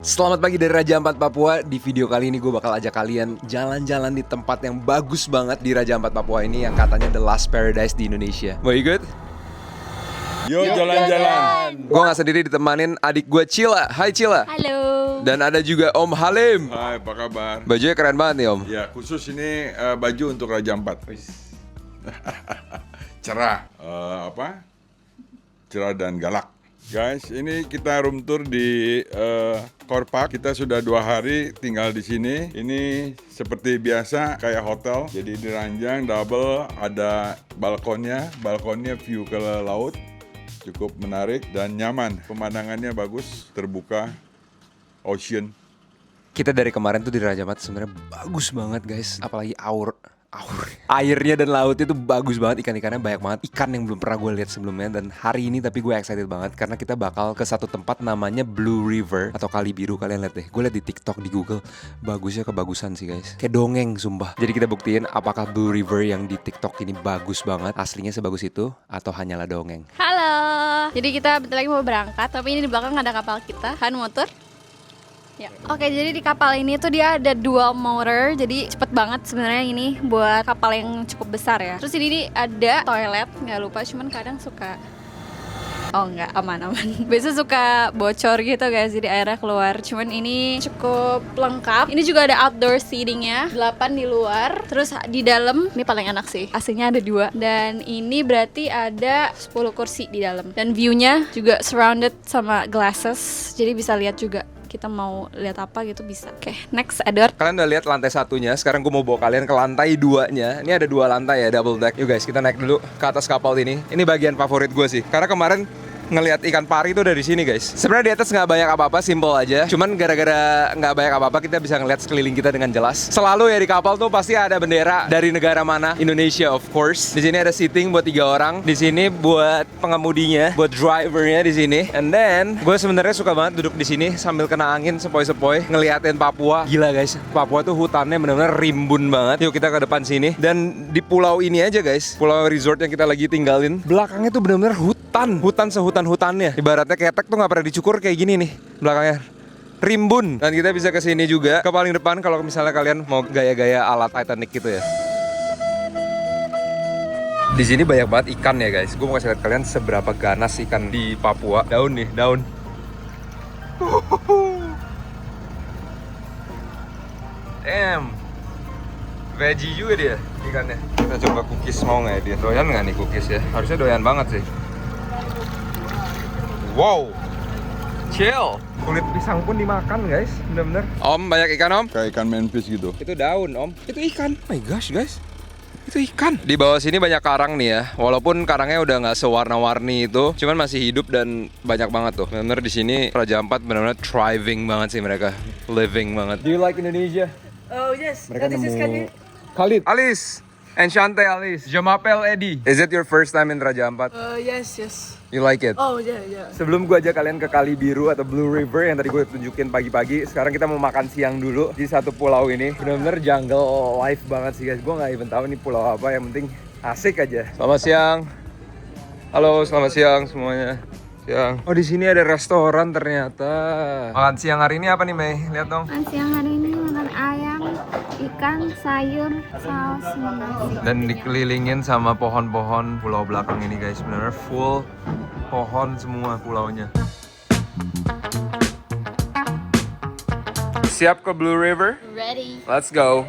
Selamat pagi dari Raja Ampat Papua. Di video kali ini gue bakal ajak kalian jalan-jalan di tempat yang bagus banget di Raja Ampat Papua ini, yang katanya the last paradise di Indonesia. Mau ikut? Yuk jalan-jalan. Gue gak sendiri, ditemanin adik gue Cila. Hai Cila. Halo. Dan ada juga Om Halim. Hai, apa kabar? Bajunya keren banget nih Om. Ya, khusus ini baju untuk Raja Ampat. Cerah, cerah dan galak. Guys, ini kita room tour di Core Park. Kita sudah 2 hari tinggal di sini. Ini seperti biasa kayak hotel. Jadi diranjang double, ada balkonnya view ke laut. Cukup menarik dan nyaman. Pemandangannya bagus, terbuka, ocean. Kita dari kemarin tuh di Raja Ampat sebenarnya bagus banget guys. Apalagi airnya dan lautnya tuh bagus banget, ikan-ikannya banyak banget, ikan yang belum pernah gue lihat sebelumnya. Dan hari ini tapi gue excited banget karena kita bakal ke satu tempat namanya Blue River atau Kali Biru. Kalian lihat deh, gue lihat di TikTok, di Google, bagusnya kebagusan sih guys, kayak dongeng sumpah. Jadi kita buktiin apakah Blue River yang di TikTok ini bagus banget, aslinya sebagus itu atau hanyalah dongeng. Halo. Jadi kita bentar lagi mau berangkat, tapi ini di belakang ada kapal kita, Han Motor. Ya. Oke, jadi di kapal ini tuh dia ada dual motor, jadi cepet banget sebenarnya ini buat kapal yang cukup besar ya. Terus ini ada toilet, nggak lupa, cuman kadang suka nggak aman. Biasanya suka bocor gitu guys, jadi airnya keluar. Cuman ini cukup lengkap. Ini juga ada outdoor seatingnya, 8 di luar. Terus di dalam, ini paling enak sih, AC-nya ada 2. Dan ini berarti ada 10 kursi di dalam. Dan view-nya juga surrounded sama glasses, jadi bisa lihat juga. Kita mau lihat apa gitu bisa. Oke, next Edward. Kalian udah lihat lantai 1-nya, sekarang gue mau bawa kalian ke lantai 2-nya. Ini ada 2 lantai ya, double deck. Yuk guys, kita naik dulu ke atas kapal ini. Ini bagian favorit gue sih, karena kemarin ngelihat ikan pari itu dari sini guys. Sebenarnya di atas nggak banyak apa-apa, simple aja. Cuman gara-gara nggak banyak apa-apa, kita bisa ngelihat sekeliling kita dengan jelas. Selalu ya di kapal tuh pasti ada bendera dari negara mana. Indonesia of course. Di sini ada seating buat 3 orang. Di sini buat pengemudinya, buat drivernya di sini. And then gue sebenarnya suka banget duduk di sini sambil kena angin sepoi-sepoi, ngeliatin Papua. Gila guys, Papua tuh hutannya benar-benar rimbun banget. Yuk kita ke depan sini. Dan di pulau ini aja guys, pulau resort yang kita lagi tinggalin, belakangnya tuh benar-benar hutan sehutan-hutannya. Ibaratnya ketek tuh nggak pernah dicukur kayak gini nih belakangnya. Rimbun. Dan kita bisa ke sini juga, ke paling depan kalau misalnya kalian mau gaya-gaya ala Titanic gitu ya. Di sini banyak banget ikan ya guys. Gue mau kasih lihat kalian seberapa ganas ikan di Papua. Daun nih, daun. Damn. Veggie juga dia ikannya. Kita coba cookies, mau nggak ya dia? Doyan nggak nih cookies ya? Harusnya doyan banget sih. Wow, chill. Kulit pisang pun dimakan guys, bener-bener. Om, banyak ikan om? Kayak ikan manfish gitu. Itu daun om, itu ikan. Oh my gosh guys, itu ikan. Di bawah sini banyak karang nih ya. Walaupun karangnya udah nggak sewarna-warni itu, cuman masih hidup dan banyak banget tuh. Bener-bener di sini Raja Ampat bener-bener thriving banget sih mereka, living banget. Do you like Indonesia? Oh yes, Mereka this is nemu Khalid, Alice, Enchante Alice, Jamapel Eddie. Is it your first time in Raja Ampat? Yes. You like it? Oh yeah. Sebelum gue ajak kalian ke Kali Biru atau Blue River yang tadi gue tunjukin pagi-pagi, sekarang kita mau makan siang dulu di satu pulau ini. Bener-bener jungle life banget sih guys. Gue nggak even tahu ini pulau apa, yang penting asik aja. Selamat siang. Halo, selamat siang semuanya. Siang. Oh, di sini ada restoran ternyata. Makan siang hari ini apa nih Mei? Lihat dong. Makan siang hari ini makan ayam, ikan, sayur, saus, nasi. Dan dikelilingin sama pohon-pohon pulau belakang ini guys. Bener-bener full pohon semua pulaunya. Siap ke Blue River? Ready. Let's go.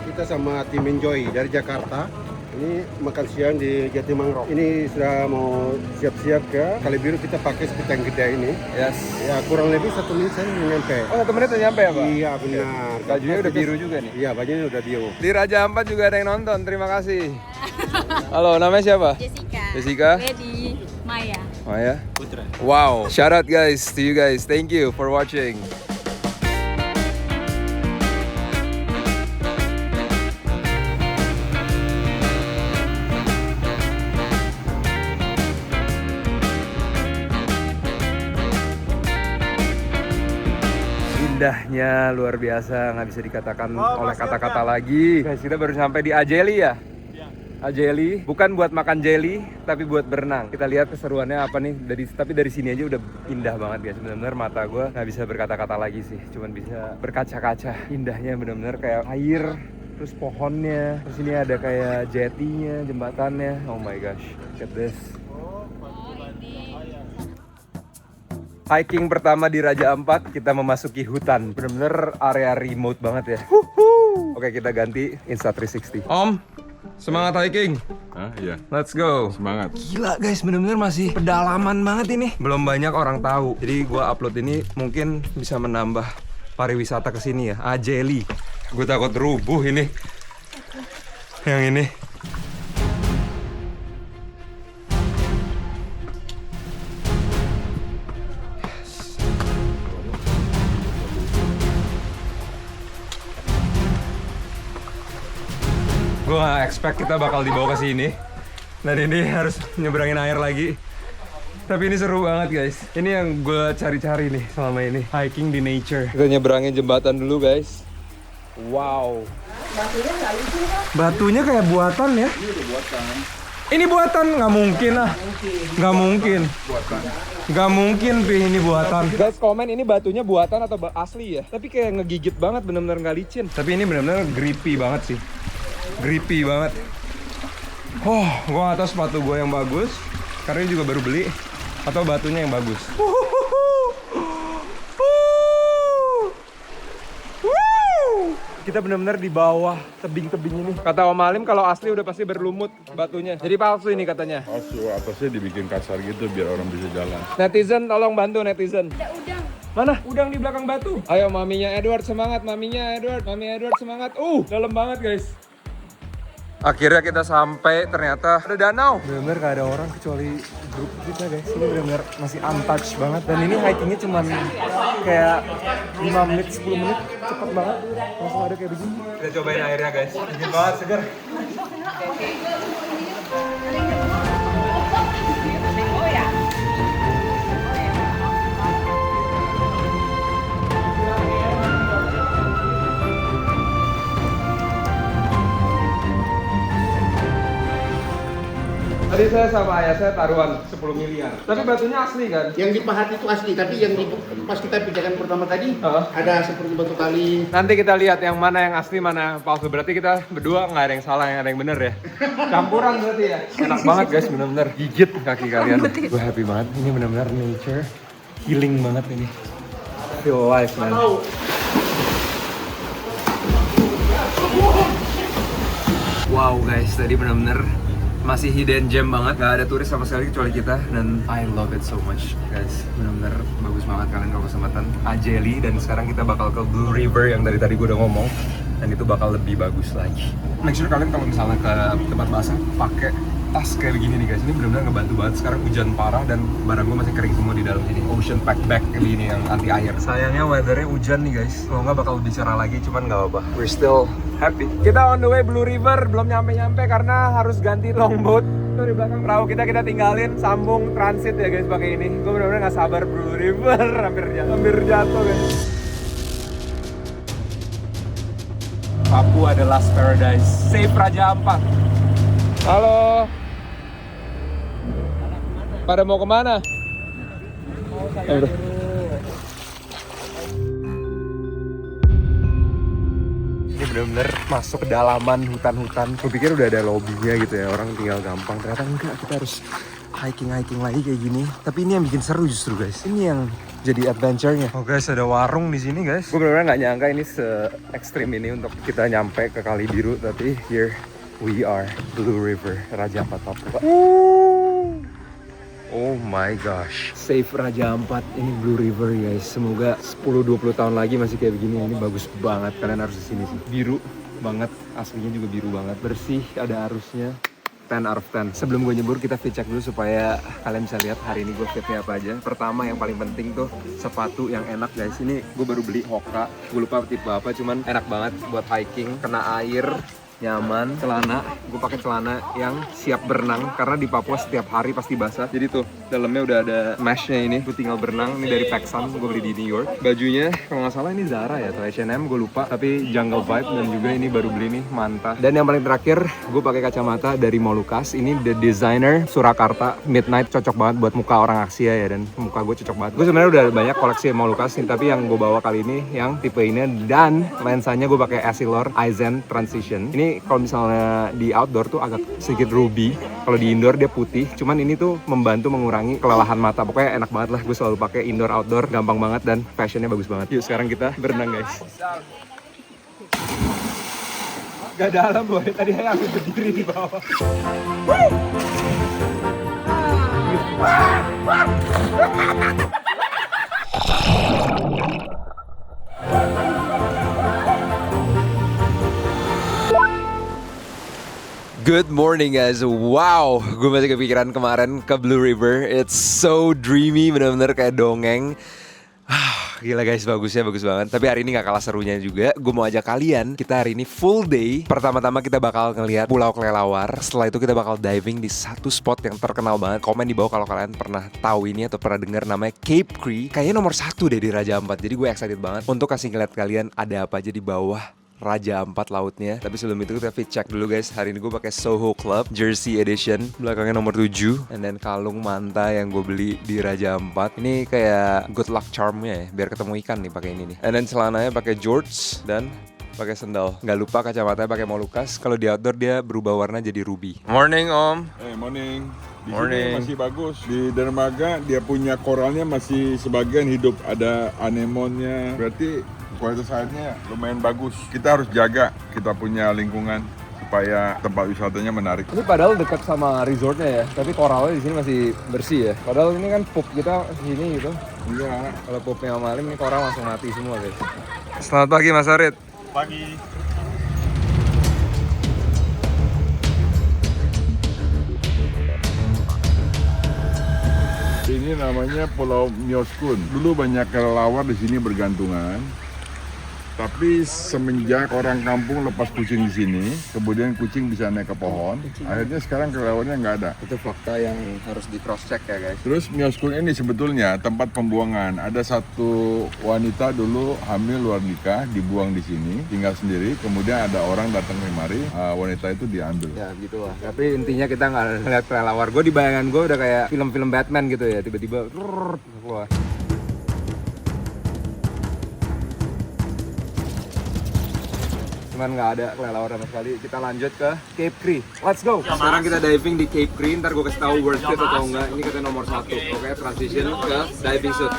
Kita sama tim Enjoy dari Jakarta. Ini makan siang di Jatimangro. Ini sudah mau siap-siap ke Kali Biru. Kita pakai seperti yang gede ini. Yes. Ya kurang lebih 1 menit saya nyampe. Oh, 1 menit udah nyampe ya Pak? Iya benar. Bajunya udah biru juga nih. Iya bajunya udah biru. Di Raja Ampat juga ada yang nonton, terima kasih. Halo, namanya siapa? Jessica. Ready. Maya. Maya. Putra. Wow. Shout out guys to you guys. Thank you for watching. Indahnya luar biasa, nggak bisa dikatakan oleh kata-kata lagi. Guys, kita baru sampai di Ajeli ya? Jelly, bukan buat makan jelly, tapi buat berenang. Kita lihat keseruannya apa nih. Tapi dari sini aja udah indah banget guys. Bener-bener mata gue nggak bisa berkata-kata lagi sih. Cuman bisa berkaca-kaca. Indahnya bener-bener kayak air, terus pohonnya. Terus ini ada kayak jetinya, jembatannya. Oh my gosh, look at this. Hiking pertama di Raja Ampat, kita memasuki hutan. Bener-bener area remote banget ya. Oke, kita ganti Insta360. Om, semangat hiking. Iya. Let's go. Semangat. Gila guys, bener-bener masih pedalaman banget ini. Belum banyak orang tahu. Jadi gua upload ini mungkin bisa menambah pariwisata ke sini ya. Jelly. Gue takut rubuh ini. Yang ini. Gue gak expect kita bakal dibawa ke sini. Dan ini harus nyebrangin air lagi. Tapi ini seru banget guys. Ini yang gue cari-cari nih selama ini. Hiking di nature. Kita nyebrangin jembatan dulu guys. Wow. Batunya kayak buatan ya? Ini buatan? Nggak mungkin lah. Nggak mungkin. Nggak mungkin Pi, ini buatan. Guys komen ini batunya buatan atau asli ya? Tapi kayak ngegigit banget, bener-bener nggak licin. Tapi ini bener-bener grippy banget sih. Grippy banget. Oh, gue gak tau sepatu gue yang bagus karena ini juga baru beli, atau batunya yang bagus. Kita benar-benar di bawah tebing-tebing ini. Kata Om Alim kalau asli udah pasti berlumut batunya. Jadi palsu ini katanya. Palsu, atasnya dibikin kasar gitu biar orang bisa jalan. Netizen tolong bantu netizen. Ada udang. Mana? Udang di belakang batu. Ayo maminya Edward semangat, maminya Edward. Mami Edward semangat. Dalam banget guys. Akhirnya kita sampai, ternyata ada danau. Bener-bener gak ada orang kecuali grup kita guys. Ini bener-bener masih untouched banget. Dan ini hikingnya cuma kayak 5 menit, 10 menit. Cepet banget. Langsung ada kayak begini. Kita cobain airnya guys. Dingin banget, segar. Tadi saya sama ayah saya taruhan 10 miliar. Tapi batunya asli kan? Yang di Pahat itu asli, tapi yang pas kita pijakan pertama tadi ada seperti batu kali. Nanti kita lihat yang mana yang asli, mana yang palsu. Berarti kita berdua nggak ada yang salah, yang ada yang bener ya. Campuran berarti ya. Enak banget guys, bener-bener gigit kaki kalian. Gue happy banget. Ini bener-bener nature, healing banget ini. Feel alive man. Wow guys, tadi bener-bener masih hidden gem banget, gak ada turis sama sekali kecuali kita, dan I love it so much guys. Benar-benar bagus banget kalian kalau kesempatan Jelly. Dan sekarang kita bakal ke Blue River yang dari tadi gue udah ngomong, dan itu bakal lebih bagus lagi. Make sure kalian kalau misalnya ke tempat basah pakai tas kayak begini nih guys. Ini benar-benar ngebantu banget. Sekarang hujan parah dan barang gue masih kering semua di dalam sini. Ocean pack bag kayak gini yang anti air. Sayangnya weathernya hujan nih guys. Kalau nggak bakal lebih cerah lagi, cuman nggak apa-apa. We're still happy. Kita on the way Blue River, belum nyampe-nyampe karena harus ganti longboat. Tuh di belakang perahu kita tinggalin, sambung transit ya guys pakai ini. Gue benar-benar nggak sabar Blue River, hampir jatuh guys. Papua the last paradise. Safe Raja Ampat. Halo. Pada mau kemana? Ini bener-bener masuk ke dalaman hutan-hutan. Gue pikir udah ada lobbynya gitu ya, orang tinggal gampang. Ternyata enggak, kita harus hiking lagi kayak gini. Tapi ini yang bikin seru justru guys. Ini yang jadi adventure-nya. Oh guys, ada warung di sini guys. Gue bener-bener nggak nyangka ini se-ekstrim ini untuk kita nyampe ke Kali Biru. Tapi here we are, Blue River, Raja Ampat Papua. Oh my gosh, safe Raja Ampat. Ini Blue River guys. Semoga 10-20 tahun lagi masih kayak begini. Ini bagus banget, kalian harus kesini sih. Biru banget, aslinya juga biru banget. Bersih, ada arusnya. 10 out of 10. Sebelum gue nyebur, kita fit check dulu supaya kalian bisa lihat hari ini gue fitnya apa aja. Pertama yang paling penting tuh sepatu yang enak guys. Ini gue baru beli Hoka. Gue lupa tipe apa, cuman enak banget buat hiking. Kena air, nyaman. Celana, gue pakai celana yang siap berenang karena di Papua setiap hari pasti basah. Jadi tuh dalamnya udah ada meshnya ini. Gue tinggal berenang. Ini dari Pacsun, gue beli di New York. Bajunya kalau nggak salah ini Zara ya atau H&M, gue lupa. Tapi Jungle Vibe dan juga ini baru beli nih Manta. Dan yang paling terakhir, gue pakai kacamata dari Molucas. Ini The Designer Surakarta Midnight, cocok banget buat muka orang Asia ya, dan muka gue cocok banget. Gue sebenarnya udah banyak koleksi Molucas nih, tapi yang gue bawa kali ini yang tipe ini, dan lensanya gue pakai Essilor Eyezen Transition. Ini kalau misalnya di outdoor tuh agak sedikit ruby, kalau di indoor dia putih. Cuman ini tuh membantu mengurangi kelelahan mata. Pokoknya enak banget lah, gue selalu pakai indoor outdoor, gampang banget dan fashionnya bagus banget. Yuk sekarang kita berenang guys. Gak dalam boy, tadi saya ambil berdiri di bawah. Good morning guys, wow, gue masih kepikiran kemarin ke Blue River. It's so dreamy, bener-bener kayak dongeng. Gila guys, bagusnya bagus banget. Tapi hari ini gak kalah serunya juga. Gue mau ajak kalian, kita hari ini full day. Pertama-tama kita bakal ngeliat Pulau Kelelawar. Setelah itu kita bakal diving di satu spot yang terkenal banget. Komen di bawah kalau kalian pernah tahu ini atau pernah dengar, namanya Cape Cree. Kayaknya nomor 1 deh di Raja Ampat. Jadi gue excited banget untuk kasih ngeliat kalian ada apa aja di bawah Raja Ampat lautnya. Tapi sebelum itu kita fit check dulu guys. Hari ini gue pakai Soho Club Jersey Edition, belakangnya nomor 7, and then kalung manta yang gue beli di Raja Ampat. Ini kayak good luck charmnya ya, biar ketemu ikan nih pakai ini nih. And then celananya pakai Jorts dan pakai sendal. Nggak lupa kacamatanya pakai Molucas. Kalau di outdoor dia berubah warna jadi ruby. Morning Om. Morning. Di Morning. sini masih bagus. Di dermaga dia punya koralnya masih sebagian hidup. Ada anemonnya. Berarti kualitas airnya lumayan bagus. Kita harus jaga kita punya lingkungan supaya tempat wisatanya menarik. Ini padahal dekat sama resortnya ya, tapi koralnya di sini masih bersih ya. Padahal ini kan pup kita sini gitu. Iya. Kalau pupnya Malim ini koral langsung mati semua guys. Selamat pagi Mas Arit. Pagi. Ini namanya Pulau Myoskun. Dulu banyak kelelawar di sini bergantungan. Tapi semenjak orang kampung lepas kucing di sini, kemudian kucing bisa naik ke pohon, akhirnya sekarang kelelawarnya nggak ada. Itu fakta yang harus di cross check ya guys. Terus Myoskun ini sebetulnya tempat pembuangan. Ada satu wanita dulu hamil luar nikah, dibuang di sini, tinggal sendiri. Kemudian ada orang datang kemari, wanita itu diambil. Ya gitu lah. Tapi intinya kita nggak ngeliat kelelawar. Gue di bayangan gue udah kayak film-film Batman gitu ya. Tiba-tiba keluar. Cuman nggak ada kelelawar sama sekali. Kita lanjut ke Cape Cree. Let's go. Sekarang kita diving di Cape Cree. Ntar gue kasih tahu worth it atau enggak. Ini katanya nomor 1. Oke, transition ke diving suit.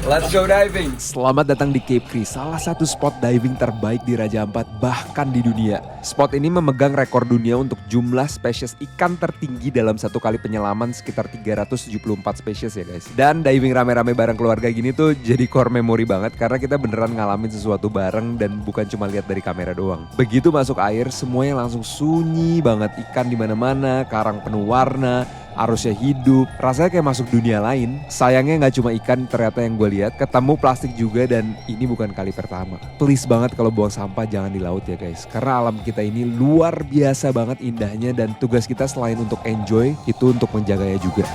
Let's go diving. Selamat datang di Cape Cree, salah satu spot diving terbaik di Raja Ampat bahkan di dunia. Spot ini memegang rekor dunia untuk jumlah spesies ikan tertinggi dalam satu kali penyelaman, sekitar 374 spesies ya guys. Dan diving rame-rame bareng keluarga gini tuh jadi core memory banget karena kita beneran ngalamin sesuatu bareng dan bukan cuma lihat dari kamera doang. Begitu masuk air semuanya langsung sunyi banget, ikan di mana-mana, karang penuh warna, arusnya hidup, rasanya kayak masuk dunia lain. Sayangnya nggak cuma ikan ternyata yang gue lihat, ketemu plastik juga, dan ini bukan kali pertama. Please banget kalau buang sampah jangan di laut ya guys, karena alam kita ini luar biasa banget indahnya, dan tugas kita selain untuk enjoy, itu untuk menjaganya juga.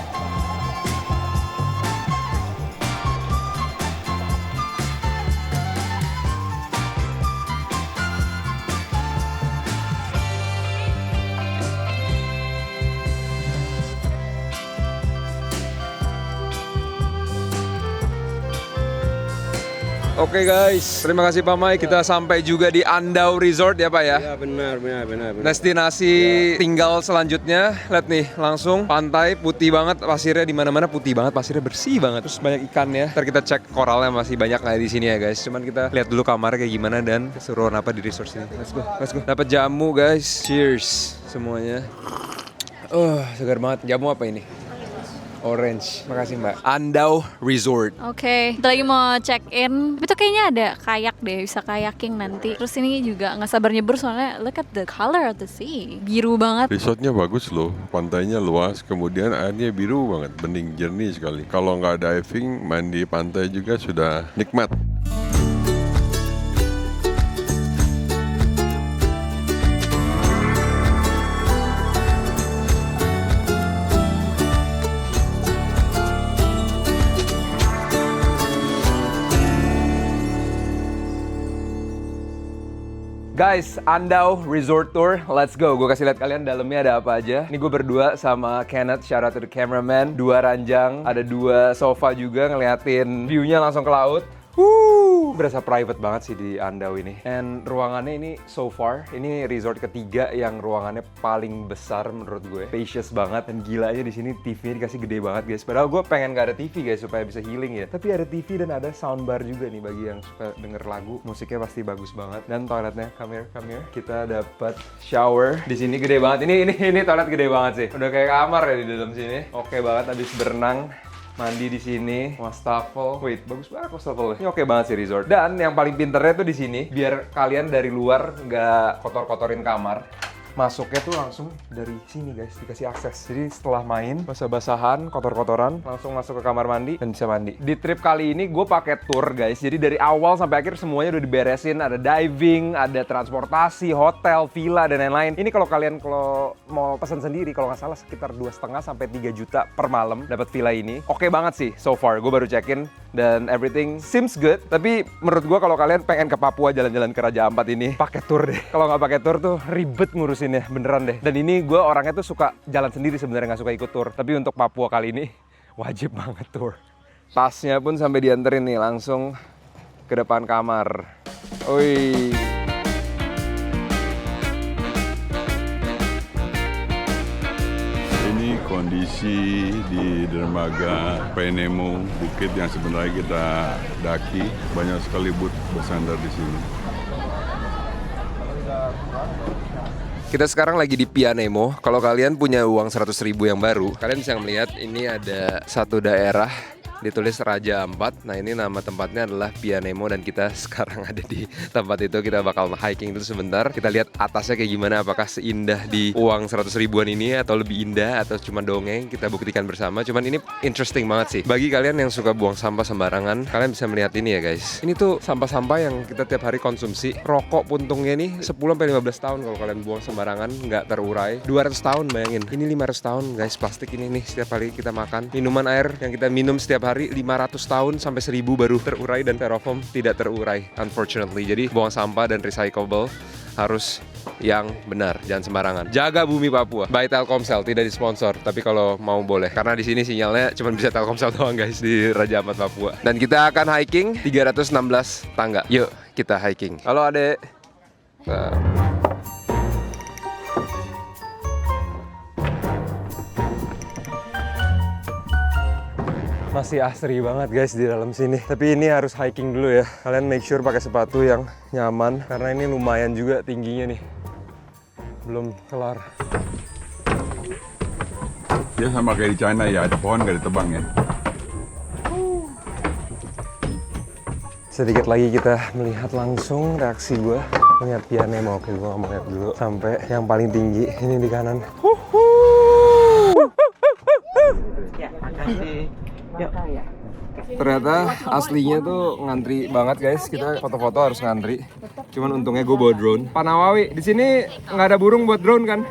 Oke guys, terima kasih Pak Mai. Kita sampai juga di Andau Resort ya Pak ya. Ya benar. Destinasi tinggal selanjutnya, lihat nih, langsung pantai putih banget, pasirnya di mana-mana putih banget, pasirnya bersih banget, terus banyak ikannya. Ntar kita cek koralnya masih banyak nggak di sini ya guys. Cuman kita lihat dulu kamarnya kayak gimana dan keseruan apa di resort sini. Let's go. Dapat jamu guys. Cheers semuanya. Segar banget. Jamu apa ini? Orange. Makasih Mbak. Andau Resort. Oke, kita lagi mau check in. Itu kayaknya ada kayak deh, bisa kayaking nanti. Terus ini juga nggak sabar nyebur soalnya look at the color of the sea. Biru banget. Resortnya bagus loh, pantainya luas, kemudian airnya biru banget, bening jernih sekali. Kalau nggak diving, main di pantai juga sudah nikmat. Guys, Andau Resort Tour, let's go. Gue kasih lihat kalian dalamnya ada apa aja. Ini gue berdua sama Kenneth, shout out to the cameraman. 2 ranjang, ada 2 sofa juga ngeliatin view-nya langsung ke laut. Berasa private banget sih di Andau ini. And ruangannya ini so far, ini resort ketiga yang ruangannya paling besar menurut gue. Spacious banget dan gilanya di sini TV-nya dikasih gede banget guys. Padahal gue pengen gak ada TV guys supaya bisa healing ya. Tapi ada TV dan ada soundbar juga nih bagi yang suka denger lagu. Musiknya pasti bagus banget. Dan toiletnya, come here. Kita dapat shower di sini gede banget. Ini toilet gede banget sih. Udah kayak kamar ya di dalam sini. Oke banget abis berenang. Mandi di sini, wastafel. Wait, bagus banget wastafelnya. Ini oke banget sih resort. Dan yang paling pinternya tuh di sini, biar kalian dari luar nggak kotor-kotorin kamar. Masuknya tuh langsung dari sini guys, dikasih akses. Jadi setelah main, basah-basahan, kotor-kotoran, langsung masuk ke kamar mandi dan bisa mandi. Di trip kali ini gue pakai tour guys. Jadi dari awal sampai akhir semuanya udah diberesin. Ada diving, ada transportasi, hotel, villa dan lain-lain. Ini kalau kalian mau pesan sendiri, kalau nggak salah sekitar 2,5 sampai 3 juta per malam dapat villa ini. Oke banget sih so far. Gue baru check-in dan everything seems good. Tapi menurut gue kalau kalian pengen ke Papua jalan-jalan ke Raja Ampat ini, pakai tour deh. Kalau nggak pakai tour tuh ribet ngurusin ya, beneran deh. Dan ini gue orangnya tuh suka jalan sendiri sebenarnya, nggak suka ikut tour. Tapi untuk Papua kali ini wajib banget tour. Tasnya pun sampai dianterin nih langsung ke depan kamar. Oi. Ini kondisi di dermaga Paenemo, bukit yang sebenarnya kita daki. Banyak sekali booth bersandar di sini. Kita sekarang lagi di Pianemo. Kalau kalian punya uang 100.000 yang baru, kalian bisa melihat ini ada satu daerah ditulis Raja Ampat. Nah ini nama tempatnya adalah Pianemo dan kita sekarang ada di tempat itu. Kita bakal hiking itu sebentar. Kita lihat atasnya kayak gimana, apakah seindah di uang 100 ribuan ini atau lebih indah atau cuma dongeng. Kita buktikan bersama. Cuman ini interesting banget sih. Bagi kalian yang suka buang sampah sembarangan, kalian bisa melihat ini ya guys. Ini tuh sampah-sampah yang kita tiap hari konsumsi. Rokok puntungnya nih 10-15 tahun kalau kalian buang sembarangan nggak terurai. 200 tahun bayangin. Ini 500 tahun guys, plastik ini nih setiap hari kita makan. Minuman air yang kita minum setiap hari 500 tahun sampai 1000 baru terurai dan styrofoam tidak terurai unfortunately. Jadi buang sampah dan recyclable harus yang benar, jangan sembarangan. Jaga bumi Papua. By Telkomsel, tidak disponsor, tapi kalau mau boleh. Karena di sini sinyalnya cuma bisa Telkomsel doang guys di Raja Ampat Papua. Dan kita akan hiking 316 tangga. Yuk, kita hiking. Halo Adek. Masih asri banget guys di dalam sini. Tapi ini harus hiking dulu ya. Kalian make sure pakai sepatu yang nyaman karena ini lumayan juga tingginya nih. Belum kelar. Ya sama kayak di China ya, ada pohon gak ditebang ya. Sedikit lagi kita melihat langsung reaksi gue. Melihat Pianemo, oke gue mau lihat dulu. Sampai yang paling tinggi, ini di kanan. Ya, makasih. Yuk. Ternyata aslinya tuh ngantri banget guys. Kita foto-foto harus ngantri. Cuman untungnya gue bawa drone. Pak Nawawi, di sini nggak ada burung buat drone kan?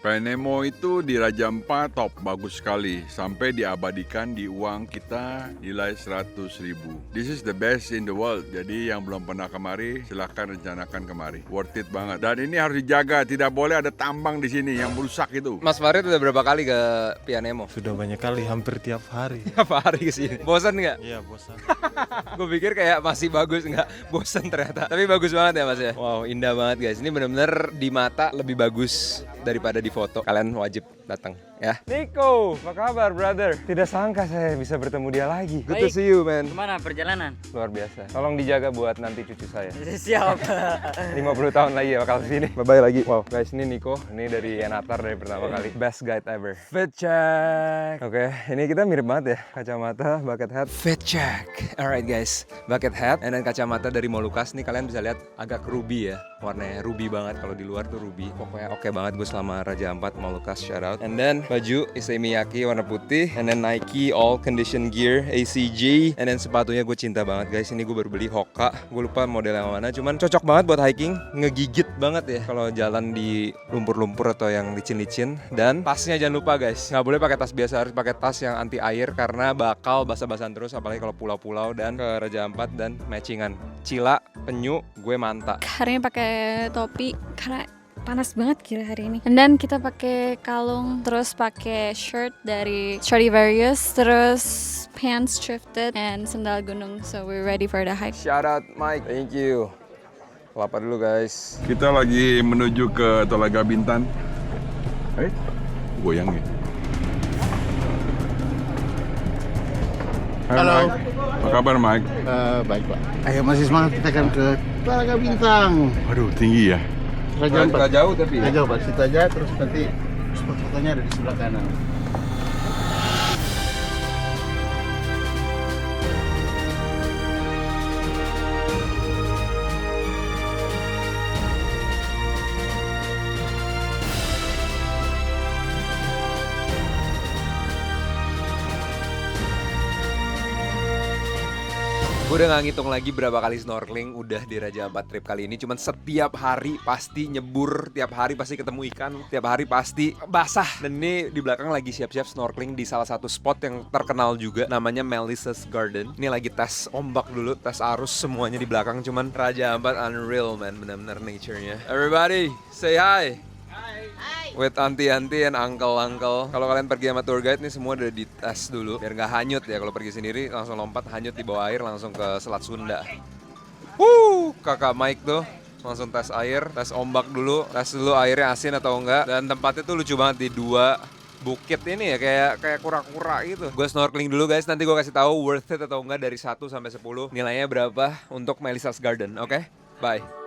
Paenemo itu di Raja Ampat top, bagus sekali. Sampai diabadikan di uang kita nilai 100.000. This is the best in the world. Jadi yang belum pernah kemari, silahkan rencanakan kemari. Worth it banget. Dan ini harus dijaga, tidak boleh ada tambang di sini yang merusak itu. Mas Farid udah berapa kali ke Pianemo? Sudah banyak kali, hampir tiap hari. Apa hari kesini? Bosan nggak? Iya, bosan. Gue pikir kayak masih bagus, nggak bosan ternyata. Tapi bagus banget ya mas ya. Wow, indah banget guys. Ini bener-bener di mata lebih bagus daripada di foto. Kalian wajib datang ya. Nico, apa kabar brother? Tidak sangka saya bisa bertemu dia lagi. Good to Baik. see you man. Gimana perjalanan? Luar biasa. Tolong dijaga buat nanti cucu saya. Siap. 50 tahun lagi ya bakal kesini. Bye-bye lagi. Wow, guys, ini Nico. Ini dari Enatar dari pertama kali. Best guide ever. Fit check. Oke, ini kita mirip banget ya. Kacamata, bucket hat. Fit check. Alright guys, bucket hat. And then kacamata dari Molucas. Nih kalian bisa lihat agak ruby ya. Warnanya ruby banget. Kalau di luar tuh ruby. Pokoknya oke banget gue selama Raja Ampat. Molucas, shout out. And then baju Issey Miyake warna putih. And then Nike all condition gear ACG. And then sepatunya gue cinta banget guys. Ini gue baru beli Hoka. Gue lupa model yang mana. Cuman cocok banget buat hiking. Ngegigit banget ya kalau jalan di lumpur-lumpur atau yang licin-licin. Dan tasnya jangan lupa guys. Nggak boleh pakai tas biasa. Harus pakai tas yang anti air. Karena bakal basah-basahan terus. Apalagi kalau pulau-pulau dan ke Raja Ampat dan matchingan. Cila, penyu, gue manta. Hari ini pakai topi karena panas banget kira hari ini. And then kita pakai kalung, terus pakai shirt dari Stradivarius, terus pants thrifted, and sandal gunung. So we're ready for the hike. Shout out Mike. Thank you. Kelapa dulu guys. Kita lagi menuju ke Telaga Bintan. Goyang ya. Halo. Mike. Apa kabar Mike? Baik Pak. Ayo masih semangat, kita akan ke Telaga Bintang. Aduh, tinggi ya. Raja Ampat. Nggak jauh tapi. Nggak jauh Pak, situ aja, terus nanti spot fotonya ada di sebelah kanan. Gue udah gak ngitung lagi berapa kali snorkeling udah di Raja Ampat trip kali ini. Cuman setiap hari pasti nyebur, tiap hari pasti ketemu ikan, tiap hari pasti basah. Dan ini di belakang lagi siap-siap snorkeling di salah satu spot yang terkenal juga, namanya Melissa's Garden. Ini lagi tes ombak dulu, tes arus semuanya di belakang. Cuman Raja Ampat unreal man, benar-benar nature-nya. Everybody, say hi. With auntie-auntie and uncle-uncle. Kalau kalian pergi sama tour guide nih semua udah dites dulu biar nggak hanyut ya. Kalau pergi sendiri langsung lompat hanyut di bawah air langsung ke Selat Sunda. Kakak Mike tuh langsung tes air, tes ombak dulu, tes dulu airnya asin atau enggak. Dan tempatnya tuh lucu banget di dua bukit ini ya, kayak kura-kura gitu. Gue snorkeling dulu guys, nanti gue kasih tahu worth it atau enggak dari 1 sampai 10. Nilainya berapa untuk Melissa's Garden, oke? Bye.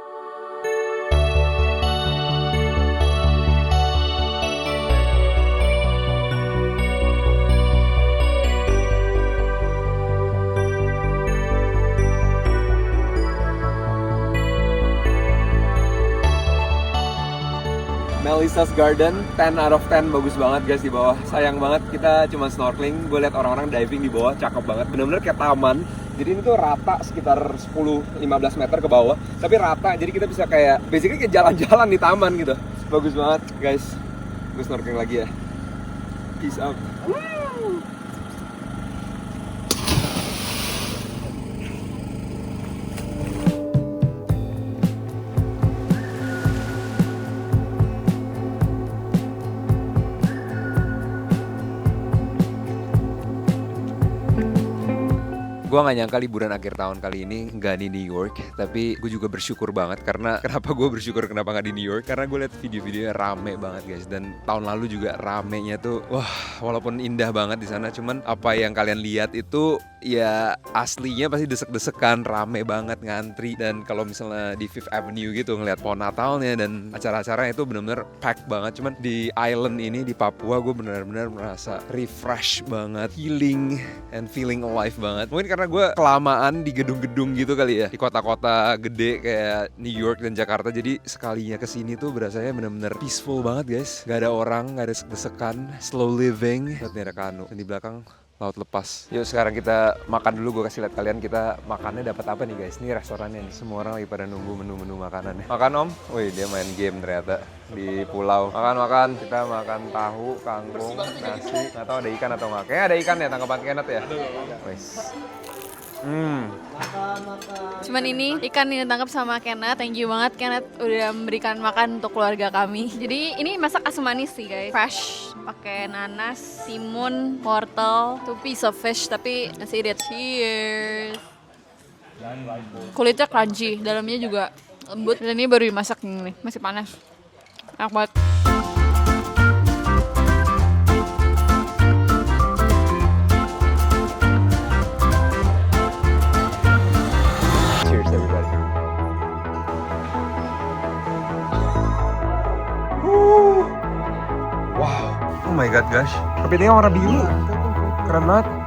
Melissa's Garden, 10 out of 10, bagus banget guys di bawah. Sayang banget kita cuma snorkeling, gue liat orang-orang diving di bawah, cakep banget. Bener-bener kayak taman, jadi ini tuh rata sekitar 10-15 meter ke bawah. Tapi rata, jadi kita bisa kayak, basically kayak jalan-jalan di taman gitu. Bagus banget guys, gue snorkeling lagi ya. Peace out. Gue gak nyangka liburan akhir tahun kali ini gak di New York. Tapi gue juga bersyukur banget. Karena kenapa gue bersyukur kenapa gak di New York? Karena gue liat video-videonya rame banget guys. Dan tahun lalu juga ramenya tuh, wah, walaupun indah banget di sana, cuman apa yang kalian lihat itu ya aslinya pasti desek-desekan, rame banget, ngantri. Dan kalau misalnya di Fifth Avenue gitu ngeliat pohon Natalnya dan acara-acaranya itu bener-bener packed banget. Cuman di island ini di Papua gue bener-bener merasa refresh banget, healing and feeling alive banget. Mungkin karena gue kelamaan di gedung-gedung gitu kali ya, di kota-kota gede kayak New York dan Jakarta. Jadi sekalinya kesini tuh berasanya bener-bener peaceful banget guys. Gak ada orang, gak ada desek-desekan, slow living. Lihat nih ada kano dan di belakang laut lepas. Yuk sekarang kita makan dulu, gue kasih lihat kalian kita makannya dapat apa nih guys. Ini restorannya nih, semua orang lagi pada nunggu menu-menu makanannya. Makan om? Wih dia main game ternyata di pulau. Makan, kita makan tahu, kangkung, nasi. Nggak tahu ada ikan atau nggak. Kayaknya ada ikan ya, tangkapan Kenneth ya? Wih. Cuman ini ikan yang ditangkap sama Kenneth. Thank you banget Kenneth udah memberikan makan untuk keluarga kami. Jadi ini masak asam manis sih guys, fresh, pakai nanas, timun, wortel, 2 piece of fish. Tapi nasi dia cheers. Kulitnya crunchy, dalamnya juga lembut. Dan ini baru dimasak nih, masih panas. Enak banget. Wow, oh my god guys, kepitingnya warna biru, keren banget.